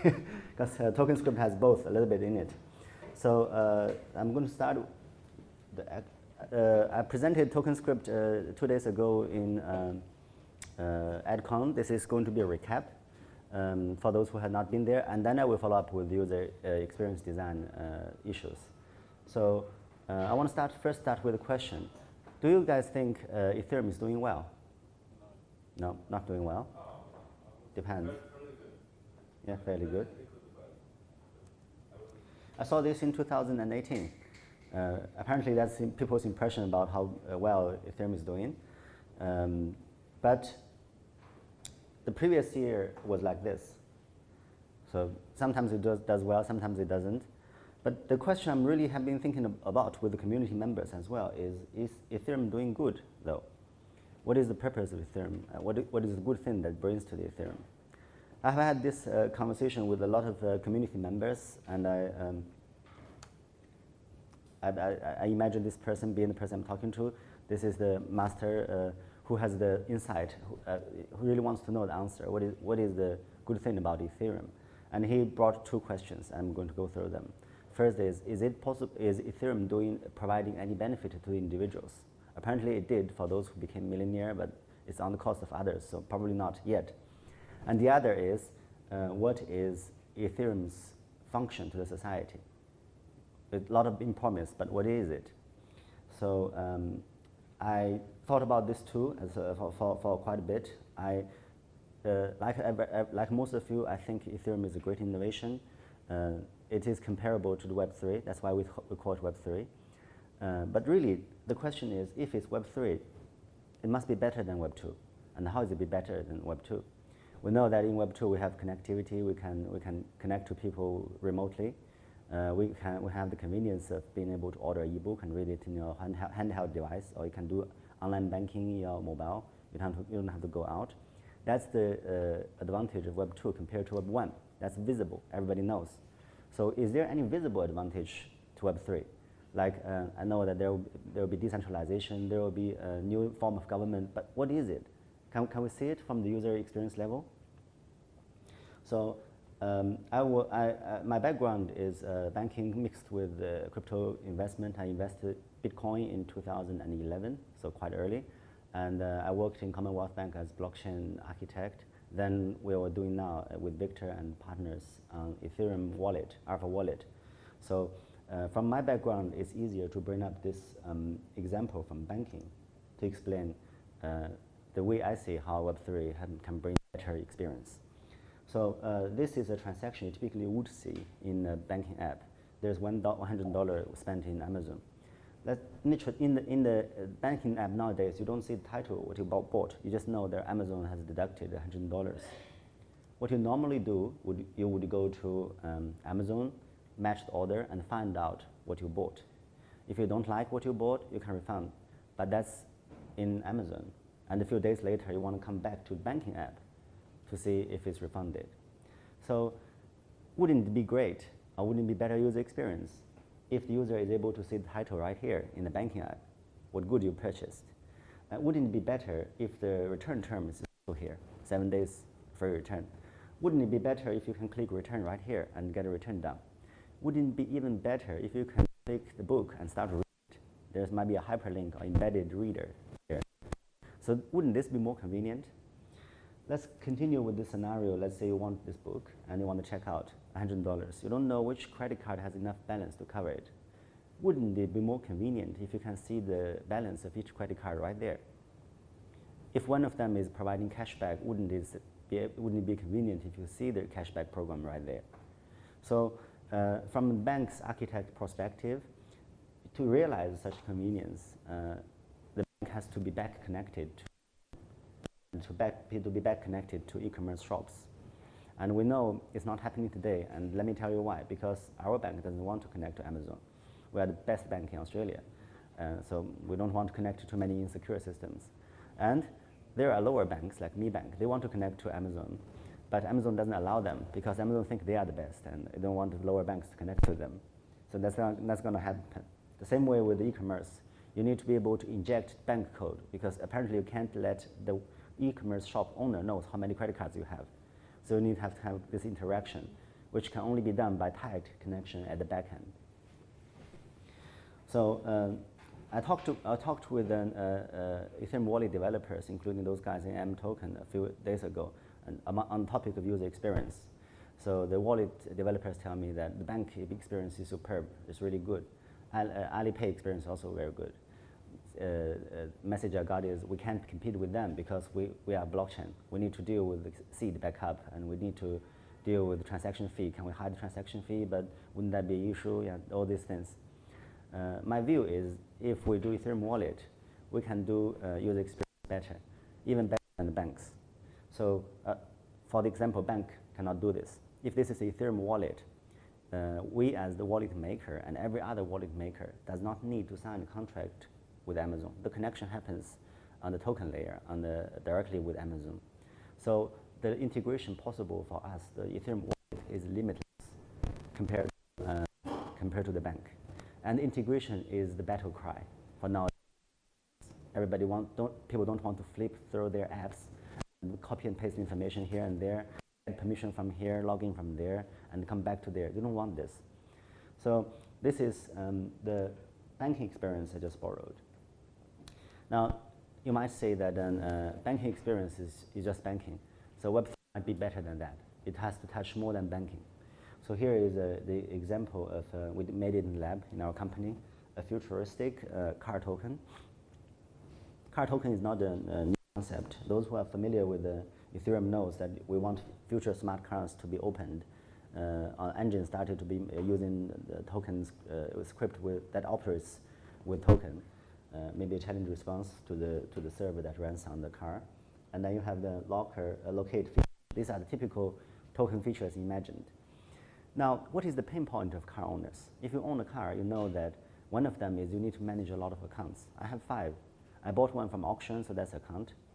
because Tokenscript has both a little bit in it. So I'm going to start. I presented Tokenscript 2 days ago in AdCon. This is going to be a recap for those who have not been there, and then I will follow up with user experience design issues. So I want to first start with a question. Do you guys think Ethereum is doing well? No, not doing well. Depends. Yeah, fairly good. I saw this in 2018. Apparently, that's people's impression about how well Ethereum is doing. But the previous year was like this. So sometimes it does well, sometimes it doesn't. But the question I'm really have been thinking about with the community members as well is Ethereum doing good, though? What is the purpose of Ethereum? What is the good thing that brings to the Ethereum? I've had this conversation with a lot of community members, and I imagine this person being the person I'm talking to. This is the master who has the insight, who really wants to know the answer. What is the good thing about Ethereum? And he brought 2 questions. I'm going to go through them. First is Ethereum providing any benefit to the individuals? Apparently it did for those who became millionaire, but it's on the cost of others, so probably not yet. And the other is, what is Ethereum's function to the society? A lot of being promised, but what is it? So I thought about this too for quite a bit. Like most of you, I think Ethereum is a great innovation. It is comparable to the Web3. That's why we call it Web3. But really, the question is, if it's Web3, it must be better than Web2. And how is it be better than Web2? We know that in Web2 we have connectivity. We can connect to people remotely. We have the convenience of being able to order an ebook and read it in your handheld device, or you can do online banking in your mobile. You don't have to go out. That's the advantage of Web2 compared to Web1. That's visible. Everybody knows. So is there any visible advantage to Web3? Like I know that there will be decentralization. There will be a new form of government. But what is it? Can we see it from the user experience level? So my background is banking mixed with crypto investment. I invested Bitcoin in 2011, so quite early. And I worked in Commonwealth Bank as blockchain architect. Then we were doing now with Victor and partners on Ethereum wallet, AlphaWallet. So from my background, it's easier to bring up this example from banking to explain the way I see how Web3 can bring better experience. So this is a transaction you typically would see in a banking app. There's $100 spent in Amazon. In the banking app nowadays, you don't see the title, what you bought. You just know that Amazon has deducted $100. What you normally do, you would go to Amazon, match the order, and find out what you bought. If you don't like what you bought, you can refund. But that's in Amazon. And a few days later, you want to come back to the banking app to see if it's refunded. So wouldn't it be great, or wouldn't it be better user experience if the user is able to see the title right here in the banking app, what good you purchased? Wouldn't it be better if the return term is here, 7 days free return? Wouldn't it be better if you can click return right here and get a return done? Wouldn't it be even better if you can click the book and start to read it? There might be a hyperlink or embedded reader here. So wouldn't this be more convenient? Let's continue with this scenario. Let's say you want this book and you want to check out $100. You don't know which credit card has enough balance to cover it. Wouldn't it be more convenient if you can see the balance of each credit card right there? If one of them is providing cashback, wouldn't it be convenient if you see the cashback program right there? So from the bank's architect perspective, to realize such convenience, the bank has to be back connected to e-commerce shops. And we know it's not happening today, and let me tell you why. Because our bank doesn't want to connect to Amazon. We are the best bank in Australia, so we don't want to connect to too many insecure systems. And there are lower banks like Mi Bank. They want to connect to Amazon, but Amazon doesn't allow them because Amazon think they are the best, and they don't want the lower banks to connect to them. So that's going to happen. The same way with e-commerce. You need to be able to inject bank code because apparently you can't let the e-commerce shop owner knows how many credit cards you have. So you need to have this interaction. which can only be done by tight connection at the back end. So I talked with Ethereum wallet developers, including those guys in mToken a few days ago, and on the topic of user experience. So the wallet developers tell me that the bank experience is superb. It's really good. Alipay experience is also very good. Message I got is we can't compete with them because we are blockchain. We need to deal with the seed backup, and we need to deal with the transaction fee. Can we hide the transaction fee? But wouldn't that be an issue? Yeah, all these things. My view is if we do Ethereum wallet, we can do user experience better, even better than the banks. So for the example, bank cannot do this. If this is Ethereum wallet, we as the wallet maker and every other wallet maker does not need to sign a contract with Amazon. The connection happens on the token layer, directly with Amazon. So the integration possible for us, the Ethereum wallet, is limitless compared to the bank. And integration is the battle cry for now. People don't want to flip through their apps, and copy and paste information here and there, get permission from here, log in from there, and come back to there. They don't want this. So this is the banking experience I just borrowed. Now, you might say that banking experience is just banking. So Web3 might be better than that. It has to touch more than banking. So here is the example of, we made it in the lab in our company, a futuristic car token. Car token is not a new concept. Those who are familiar with Ethereum knows that we want future smart cars to be opened. Our engine started to be using the tokens script that operates with token. Maybe a challenge response to the server that runs on the car. And then you have the locate feature. These are the typical token features imagined. Now, what is the pain point of car owners? If you own a car, you know that one of them is you need to manage a lot of accounts. I have 5. I bought one from auction, so that's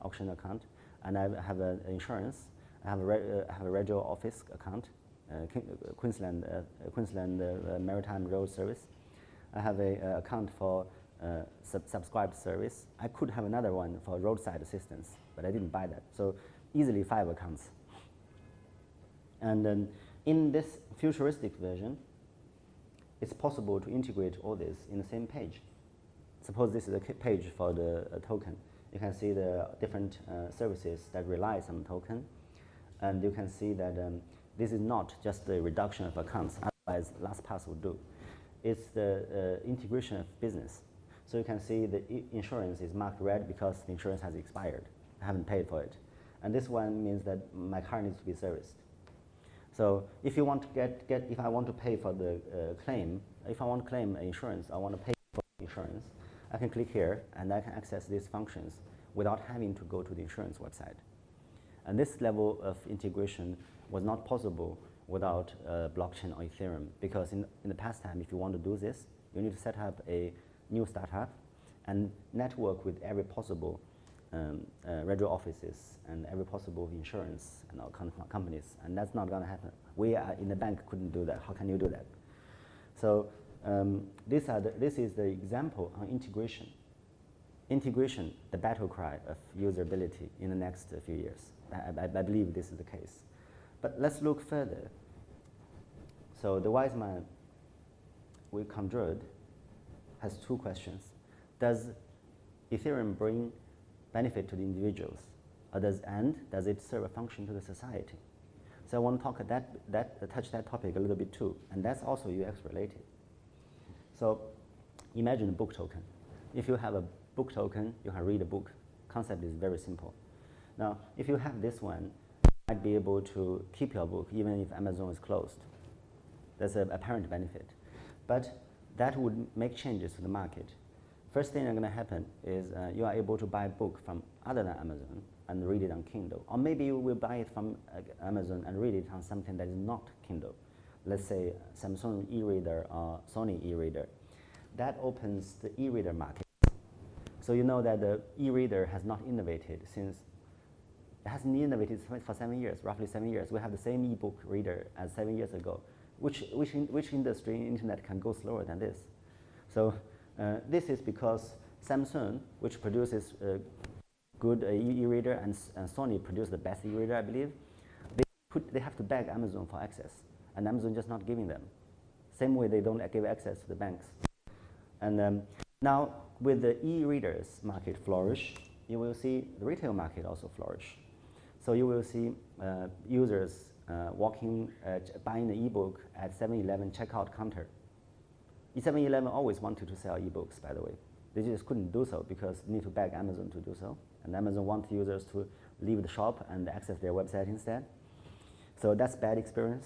auction account. And I have an insurance. I have a radio office account, Queensland Maritime Road Service. I have an account for subscribed service. I could have another one for roadside assistance, but I didn't buy that. So easily 5 accounts. And then in this futuristic version, it's possible to integrate all this in the same page. Suppose this is a page for the token. You can see the different services that relies on token. And you can see that this is not just the reduction of accounts, otherwise LastPass would do. It's the integration of business. So you can see the insurance is marked red because the insurance has expired. I haven't paid for it. And this one means that my car needs to be serviced. So if you want to if I want to pay for the claim, if I want to claim insurance, I want to pay for insurance, I can click here and I can access these functions without having to go to the insurance website. And this level of integration was not possible without blockchain or Ethereum, because in the past time, if you want to do this, you need to set up a new startup and network with every possible radio offices and every possible insurance and all kind of companies, and that's not going to happen. We are in the bank couldn't do that. How can you do that? So this is the example on integration. Integration, the battle cry of usability in the next few years. I believe this is the case. But let's look further. So the wise man we conjured has 2 questions. Does Ethereum bring benefit to the individuals, or does it serve a function to the society? So I want to talk touch that topic a little bit too, and that's also UX related. So imagine a book token. If you have a book token, you can read a book. Concept is very simple. Now, if you have this one, you might be able to keep your book even if Amazon is closed. That's an apparent benefit. But that would make changes to the market. First thing that's going to happen is you are able to buy a book from other than Amazon and read it on Kindle. Or maybe you will buy it from Amazon and read it on something that is not Kindle. Let's say Samsung e-reader or Sony e-reader. That opens the e-reader market. So you know that the e-reader has not innovated since, it hasn't innovated for 7 years, roughly 7 years. We have the same e-book reader as 7 years ago. Which industry in internet can go slower than this? So this is because Samsung, which produces good e-reader, and Sony produce the best e-reader, I believe, they have to beg Amazon for access. and Amazon just not giving them. Same way they don't give access to the banks. And now with the e-readers market flourish, you will see the retail market also flourish. So you will see users buying the ebook at 7-Eleven checkout counter. 7-Eleven always wanted to sell ebooks, by the way. They just couldn't do so because they need to beg Amazon to do so. And Amazon wants users to leave the shop and access their website instead. So that's bad experience.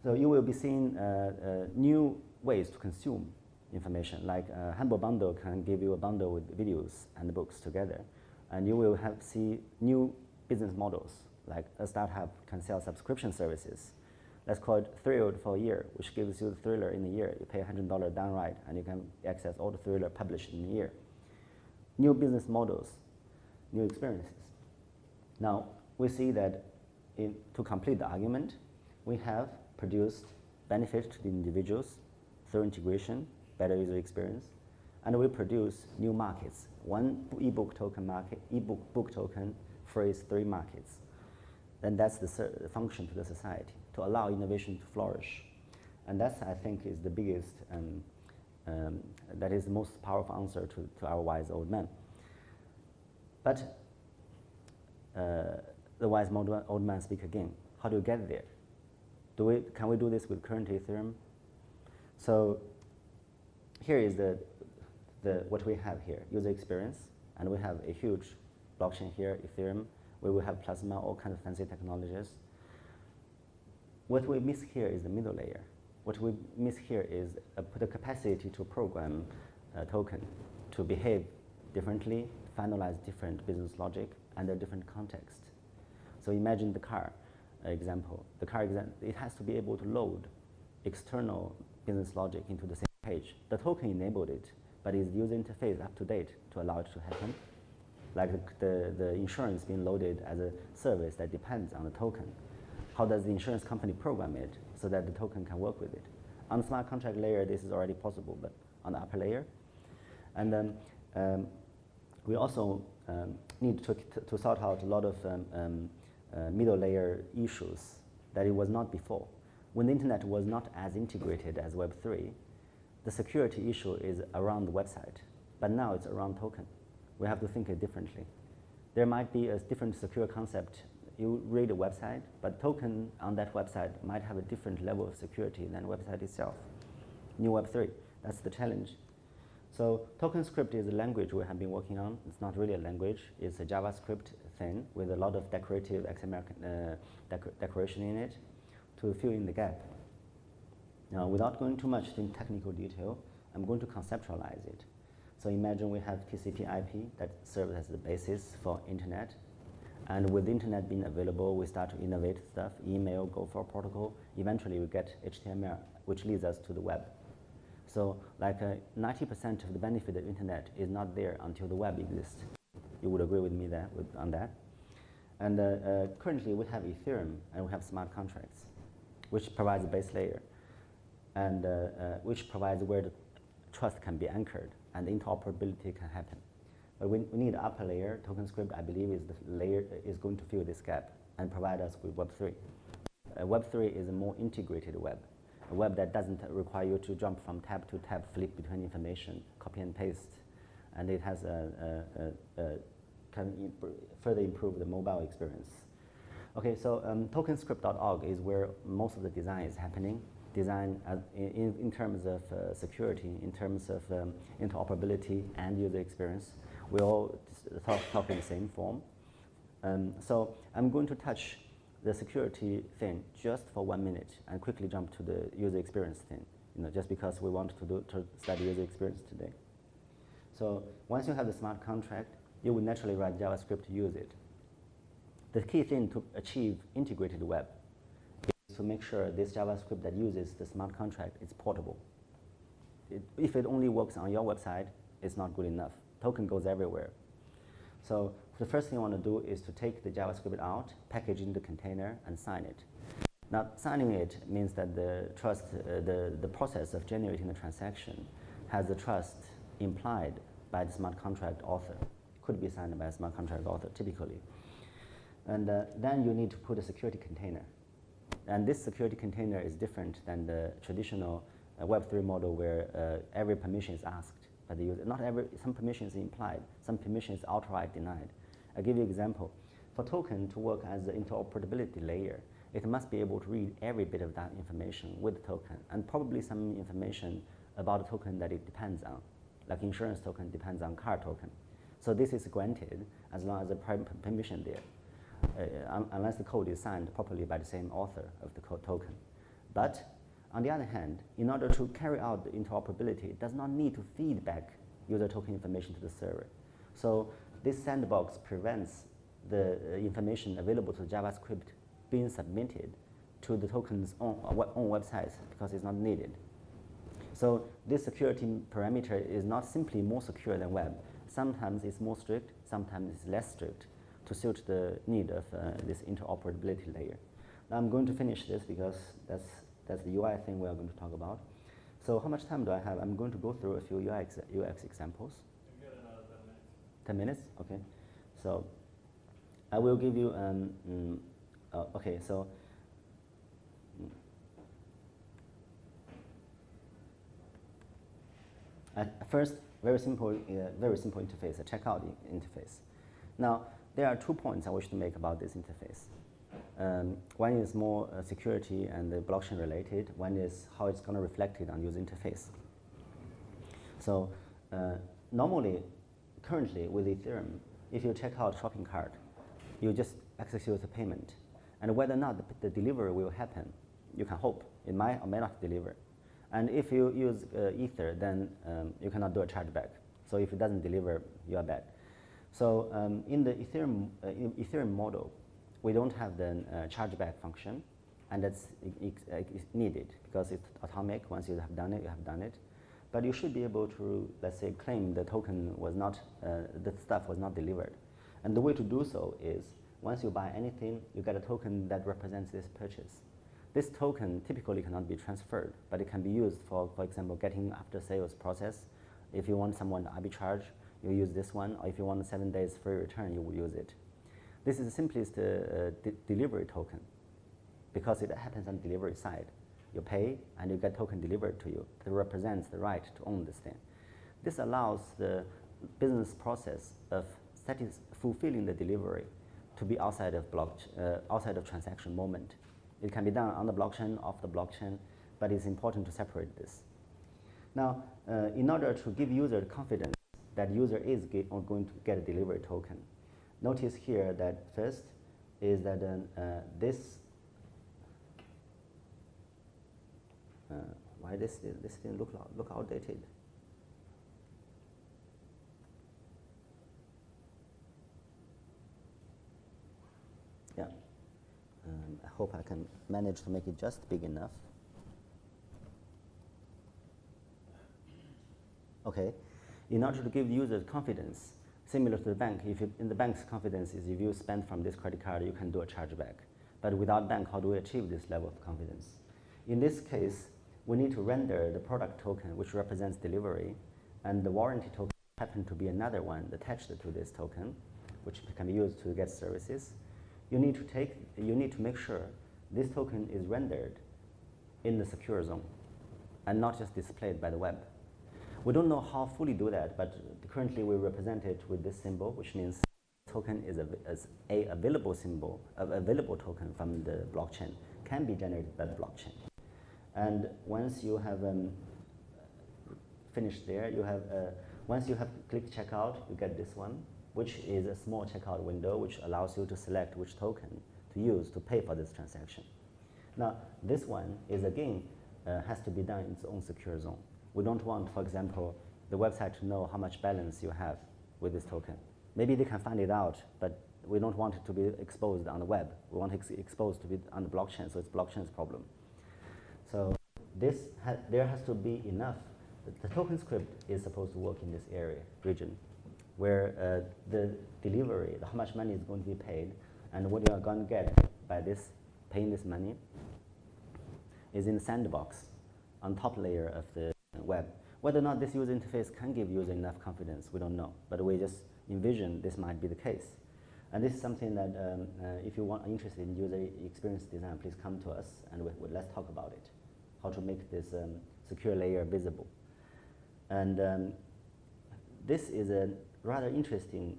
So you will be seeing new ways to consume information, like Humble Bundle can give you a bundle with videos and books together. And you will see new business models, like a startup can sell subscription services. Let's call it Thrilled for a year, which gives you the thriller in a year. You pay $100 downright, and you can access all the thriller published in a year. New business models, new experiences. Now, we see that to complete the argument, we have produced benefit to the individuals through integration, better user experience, and we produce new markets. One ebook token market, ebook book token frees 3 markets. Then that's the function to the society, to allow innovation to flourish. And that's, I think, is the biggest, that is the most powerful answer to our wise old man. But the wise old man speak again. How do you get there? Can we do this with current Ethereum? So here is what we have here, user experience, and we have a huge blockchain here, Ethereum. We will have Plasma, all kinds of fancy technologies. What we miss here is the middle layer. What we miss here is the capacity to program a token to behave differently, finalize different business logic under different context. So imagine the car example. The car example, it has to be able to load external business logic into the same page. The token enabled it, but is the user interface up to date to allow it to happen? Like the insurance being loaded as a service that depends on the token. How does the insurance company program it so that the token can work with it? On the smart contract layer, this is already possible, but on the upper layer. And then we also need to sort out a lot of middle layer issues that it was not before. When the internet was not as integrated as Web3, the security issue is around the website, but now it's around token. We have to think it differently. There might be a different secure concept. You read a website, but token on that website might have a different level of security than the website itself. New Web3, that's the challenge. So Tokenscript is a language we have been working on. It's not really a language. It's a JavaScript thing with a lot of decorative XML decoration in it to fill in the gap. Now, without going too much in technical detail, I'm going to conceptualize it. So imagine we have TCP/IP that serves as the basis for internet. And with the internet being available, we start to innovate stuff, email, go for protocol. Eventually, we get HTML, which leads us to the web. So like 90% of the benefit of the internet is not there until the web exists. You would agree with me on that. And currently, we have Ethereum, and we have smart contracts, which provides a base layer, and which provides where the trust can be anchored and interoperability can happen. But we need an upper layer. Tokenscript, I believe, is the layer is going to fill this gap and provide us with Web3. Web3 is a more integrated web, a web that doesn't require you to jump from tab to tab, flip between information, copy and paste, and it has can further improve the mobile experience. Okay, so tokenscript.org is where most of the design is happening. Design in terms of security, in terms of interoperability and user experience. We all talk in the same form. So I'm going to touch the security thing just for 1 minute and quickly jump to the user experience thing, just because we want to study user experience today. So once you have the smart contract, you will naturally write JavaScript to use it. The key thing to achieve integrated web is to make sure this JavaScript that uses the smart contract is portable. If it only works on your website, it's not good enough. Token goes everywhere. So the first thing I want to do is to take the JavaScript out, package in the container, and sign it. Now, signing it means that the trust, the process of generating the transaction has the trust implied by the smart contract author. Could be signed by a smart contract author, typically. And then you need to put a security container. and this security container is different than the traditional Web3 model where every permission is asked by the user. Not every, some permission is implied, some permission is outright denied. I'll give you an example. For token to work as the interoperability layer, it must be able to read every bit of that information with the token, and probably some information about the token that it depends on, like insurance token depends on car token. So this is granted as long as the permission there, unless the code is signed properly by the same author of the token. But on the other hand, in order to carry out the interoperability, it does not need to feed back user token information to the server. So this sandbox prevents the information available to JavaScript being submitted to the token's own websites because it's not needed. So this security parameter is not simply more secure than web. Sometimes it's more strict, sometimes it's less strict to suit the need of this interoperability layer. Now I'm going to finish this because that's the UI thing we are going to talk about. So how much time do I have? I'm going to go through a few UX examples. You've got another 10 10 minutes. minutes? Okay. So I will give you, okay, so first, very simple interface, a checkout interface. Now, there are 2 points I wish to make about this interface. One is more security and the blockchain related. One is how it's going to reflect it on user interface. So normally, currently with Ethereum, if you check out shopping cart, you just execute the payment. And whether or not the delivery will happen, you can hope. It might or may not deliver. And if you use Ether, then you cannot do a chargeback. So if it doesn't deliver, you are bad. So in the Ethereum model, we don't have the chargeback function, and that's needed because it's atomic. Once you have done it, you have done it. But you should be able to, let's say, claim the token was not, the stuff was not delivered. And the way to do so is, once you buy anything, you get a token that represents this purchase. This token typically cannot be transferred, but it can be used for example, getting after sales process. If you want someone to arbitrage, you use this one, or if you want 7 days free return, you will use it. This is the simplest delivery token because it happens on the delivery side. You pay and you get token delivered to you that represents the right to own this thing. This allows the business process of fulfilling the delivery to be outside of transaction moment. It can be done on the blockchain, off the blockchain, but it's important to separate this. Now, in order to give user confidence that user is going to get a delivery token, notice here that first is that this, why this thing look outdated? Yeah, I hope I can manage to make it just big enough. Okay, in order to give users confidence, similar to the bank, in the bank's confidence is if you spend from this credit card, you can do a chargeback. But without bank, how do we achieve this level of confidence? In this case, we need to render the product token, which represents delivery, and the warranty token happen to be another one attached to this token, which can be used to get services. You need to make sure this token is rendered in the secure zone and not just displayed by the web. We don't know how fully do that, but currently we represent it with this symbol, which means token is a available symbol, available token from the blockchain can be generated by the blockchain. And once you have finished there, you have once you have clicked checkout, you get this one, which is a small checkout window, which allows you to select which token to use to pay for this transaction. Now, this one is again has to be done in its own secure zone. We don't want, for example, the website to know how much balance you have with this token. Maybe they can find it out, but we don't want it to be exposed on the web. We want it exposed to be on the blockchain, so it's blockchain's problem. So there has to be enough. The Tokenscript is supposed to work in this area, region, where the delivery, how much money is going to be paid, and what you are going to get by this, paying this money, is in the sandbox on top layer of the web. Whether or not this user interface can give user enough confidence, we don't know, but we just envision this might be the case. And this is something that if you are interested in user experience design, please come to us and let's talk about it, how to make this secure layer visible. And this is a rather interesting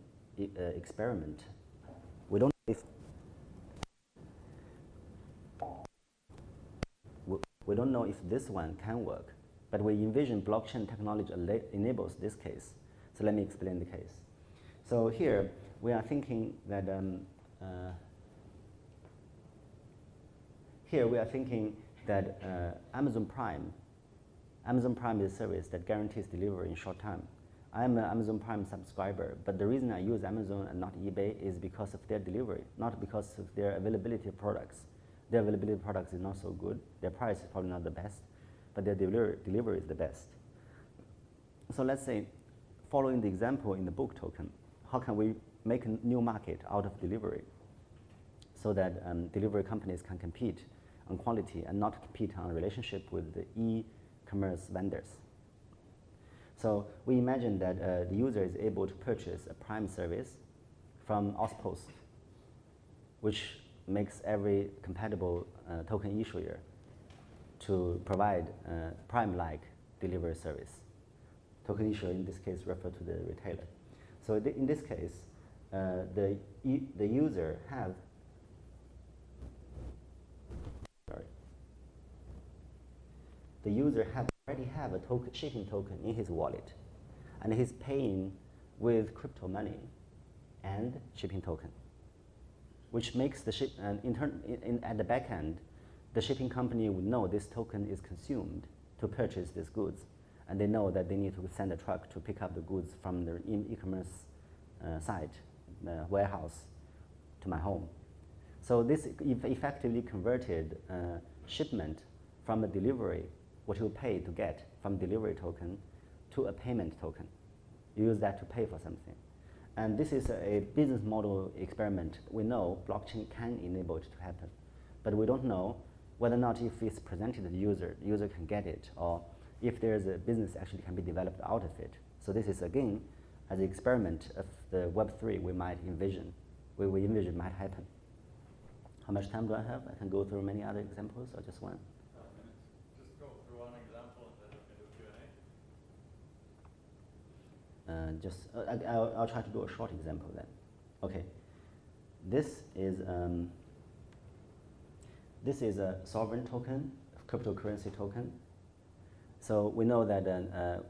experiment. We don't know if we don't know if this one can work, but we envision blockchain technology enables this case. So let me explain the case. So here we are thinking that Amazon Prime is a service that guarantees delivery in short time. I'm an Amazon Prime subscriber, but the reason I use Amazon and not eBay is because of their delivery, not because of their availability of products. Their availability of products is not so good. Their price is probably not the best, but their delivery is the best. So let's say, following the example in the book token, how can we make a new market out of delivery so that delivery companies can compete on quality and not compete on a relationship with the e-commerce vendors? So we imagine that the user is able to purchase a Prime service from Auspost, which makes every compatible token issuer to provide Prime-like delivery service. Token issuer in this case refer to the retailer. So in this case, the user already have a shipping token in his wallet, and he's paying with crypto money and shipping token, which makes the ship, and at the back end, the shipping company would know this token is consumed to purchase these goods, and they know that they need to send a truck to pick up the goods from the e-commerce site, the warehouse, to my home. So this effectively converted shipment from a delivery, what you pay to get from delivery token, to a payment token. You use that to pay for something. And this is a business model experiment. We know blockchain can enable it to happen, but we don't know whether or not if it's presented to the user can get it, or if there's a business actually can be developed out of it. So this is again, as an experiment of the Web3 we might envision, we envision might happen. How much time do I have? I can go through many other examples or just one? Just go through one example and then we can do Q&A. I'll try to do a short example then. Okay, this is a sovereign token, a cryptocurrency token. So we know that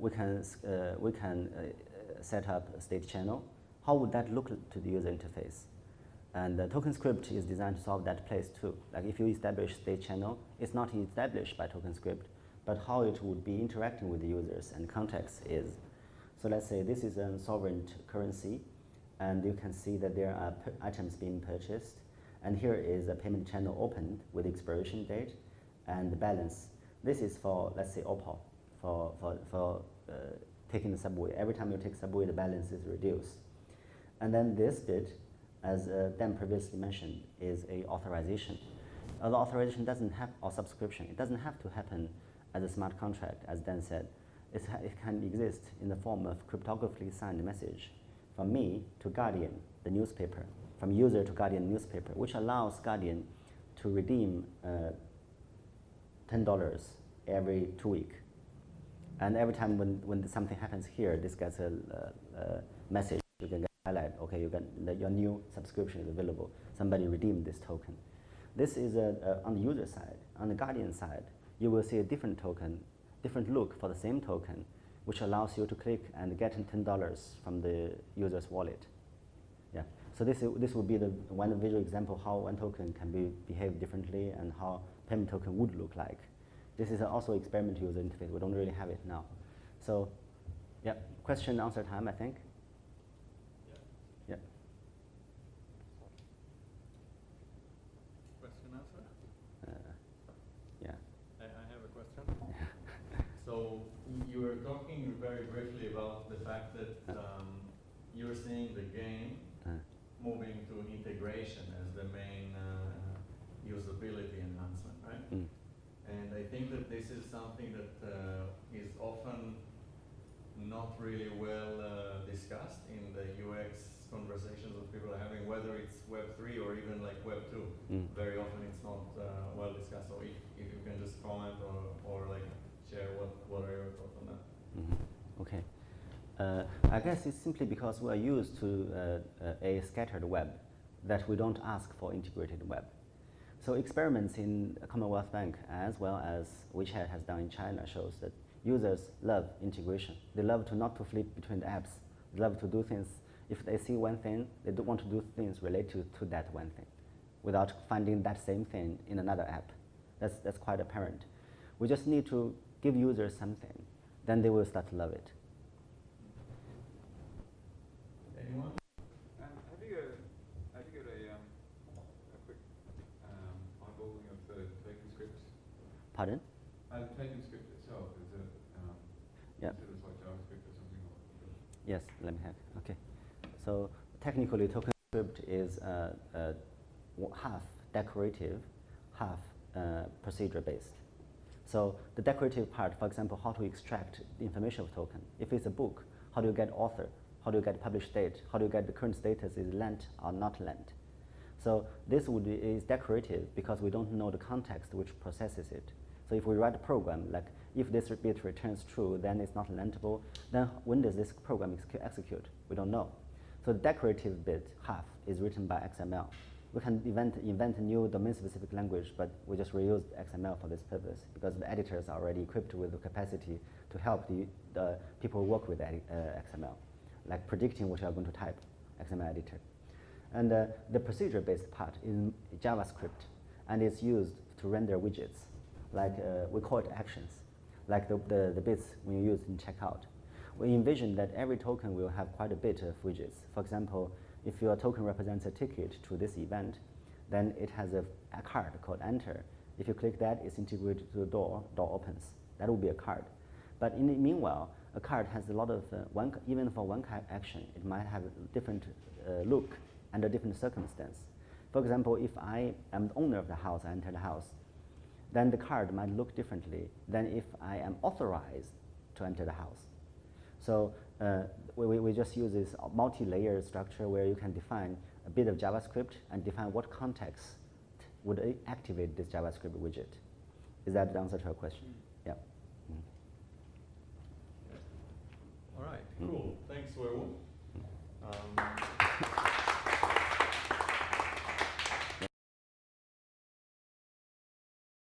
we can set up a state channel. How would that look to the user interface? And Tokenscript is designed to solve that place too. Like if you establish state channel, it's not established by Tokenscript, but how it would be interacting with the users and context is. So let's say this is a sovereign currency, and you can see that there are items being purchased, and here is a payment channel opened with expiration date and the balance. This is for, let's say, Opal, for taking the subway. Every time you take subway, the balance is reduced. And then this bit, as Dan previously mentioned, is a authorization. The authorization doesn't have, or subscription, it doesn't have to happen as a smart contract, as Dan said. It can exist in the form of cryptographically signed message from me to Guardian, the newspaper, from user to Guardian newspaper, which allows Guardian to redeem $10 every 2 weeks. And every time when something happens here, this gets a message. You can highlight, okay, your new subscription is available. Somebody redeemed this token. This is on the user side. On the Guardian side, you will see a different token, different look for the same token, which allows you to click and get $10 from the user's wallet. Yeah. So this would be the one visual example how one token can behave differently and how payment token would look like. This is also experimental user interface. We don't really have it now. So, yeah, question answer time, I think. Yeah. Question answer? Yeah. I have a question. So you were talking very briefly about the fact that you're seeing the game moving to integration as the main usability enhancement, right? Mm. And I think that this is something that is often not really well discussed in the UX conversations that people are having, whether it's Web3 or even like Web2. Very often it's not well discussed. So if you can just comment or like share what are your thoughts on that? Okay. I guess it's simply because we are used to a scattered web that we don't ask for integrated web. So experiments in Commonwealth Bank as well as WeChat has done in China shows that users love integration. They love not to flip between the apps. They love to do things. If they see one thing, they don't want to do things related to that one thing without finding that same thing in another app. That's quite apparent. We just need to give users something, then they will start to love it. Anyone? Have you got a quick eyeballing of the Tokenscript? Pardon? The Tokenscript itself, is it Yeah. sort of like JavaScript or something? Yes, let me have. Okay. So technically, Tokenscript is half decorative, half procedure-based. So the decorative part, for example, how to extract the information of token. If it's a book, how do you get author? How do you get published date? How do you get the current status is lent or not lent? So this is decorative because we don't know the context which processes it. So if we write a program, like if this bit returns true, then it's not lentable, then when does this program execute? We don't know. So the decorative bit, half, is written by XML. We can invent a new domain-specific language, but we just reuse XML for this purpose because the editors are already equipped with the capacity to help the people who work with XML, like predicting what you are going to type, XML editor. And the procedure-based part is JavaScript, and it's used to render widgets, like we call it actions, like the bits when you use in checkout. We envision that every token will have quite a bit of widgets. For example, if your token represents a ticket to this event, then it has a card called enter. If you click that, it's integrated to the door opens. That will be a card. But in the meanwhile, a card has a lot of, even for one action, it might have a different look and a different circumstance. For example, if I am the owner of the house, I enter the house, then the card might look differently than if I am authorized to enter the house. So we just use this multi-layer structure where you can define a bit of JavaScript and define what context would activate this JavaScript widget. Is that the answer to your question? Yeah. All right, cool. Thanks, Weiwu.